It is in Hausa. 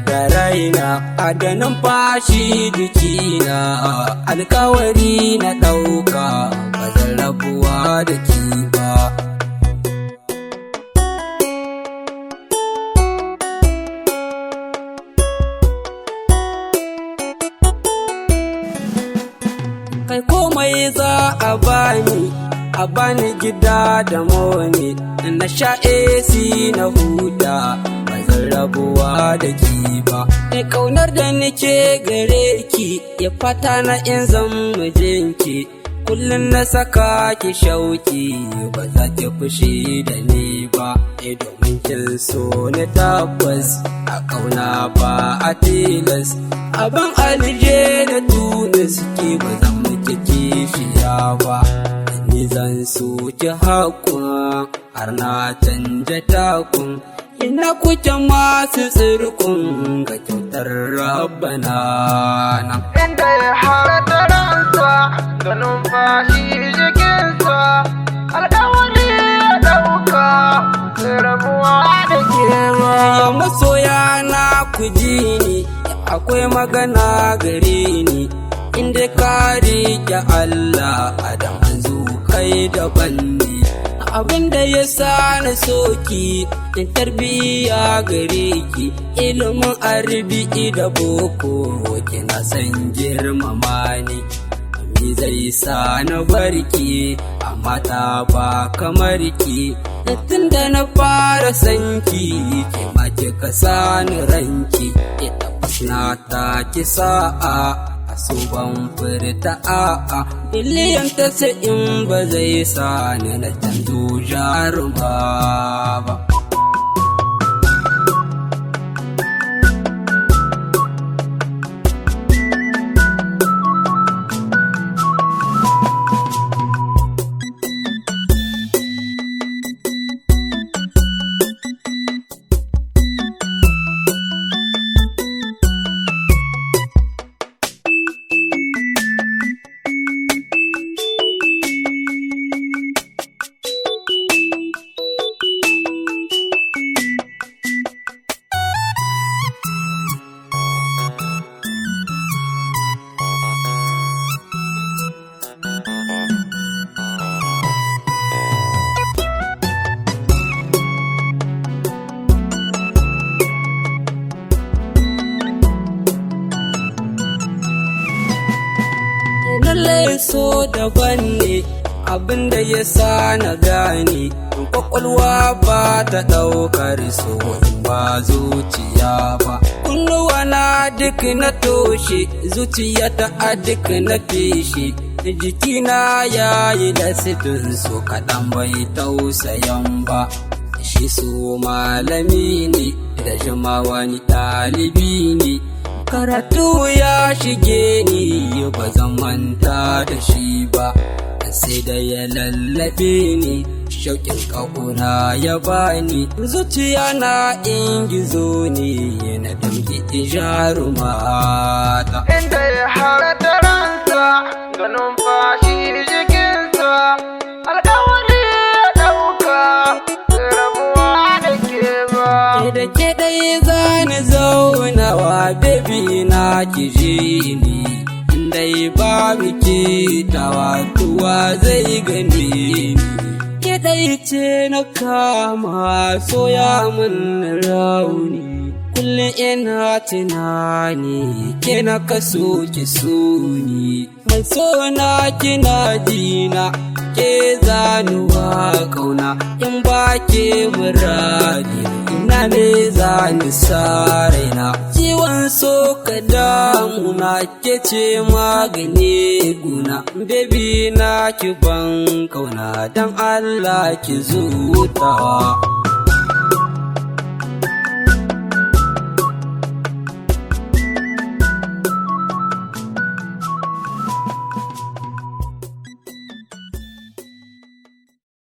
da raina a da numfashi jikina alkawari na ɗauka ba zan rabuwa da ki ba. Kai komai za a bani gida da moni na sha AC na huda ba zan rabuwa da ki ba. Kai kaunar da nake gare ki ya fata na in zan mijinki kullum na saka ki shauki ba za ki fushi da ni ba. Domin kin so ni tabbas a kauna ba a tilas abin alje da tunis ki ba zan miki kishiya ba. Ni zan so ki hakun har na canja takun ina kuke masu tsirkun ga kyautar rabbana na. Inda ya har da ransa da numfashi jikinsa alƙawari ya ɗauka rabuwa da kewa. Masoya na ku ji ni akwai magana gare ni inda ka riƙe Allah adam hanzu kai daban ne. Abinda ya sa na soki in tarbiya gare ki ilimin arabi da boko kina san girmama ni. Ni zai sa na barki amma ta ba kamar ki tunda na fara sanki ke ma kika sa ni ranki ita na ta ki sa'a so ban furta a'a biliyan ta sai in ba zai sa ni na canzo jaruma ba. Lallai so daban ne abinda ya sa na gane kwakwalwa ba ta ɗaukar so ba zuciya ba. Kunnuwa na duk na toshe zuciya ta a duk na feshe jikina ya yi lasifin so kaɗan bai tausayan ba. Shi so malami ne da jima wani ɗalibi ne karatu ya shige ni ba zan manta da shi ba. Sai da ya lallabe ni shauƙin ƙauna ya bani zuciya na ingizo ne na damke jarumata. Inda ya har da ransa da numfashi jikinsa alƙawari ya ɗauka rabuwa da ke ba. Da ke ɗaya zani zaunawa baby na ki ji ni indai babu ke tawatuwa zai gane ni. Ke ɗaya ce na kama soya min rauni kullum ina tunani ke na kaso ki so ni. Mai so na kina dina ke zanuwa kauna in ba ke muradi ina ne zani sa raina. Ciwon so ka damuna ke ce magani guna baby na ki ban kauna dan Allah ki zutawa.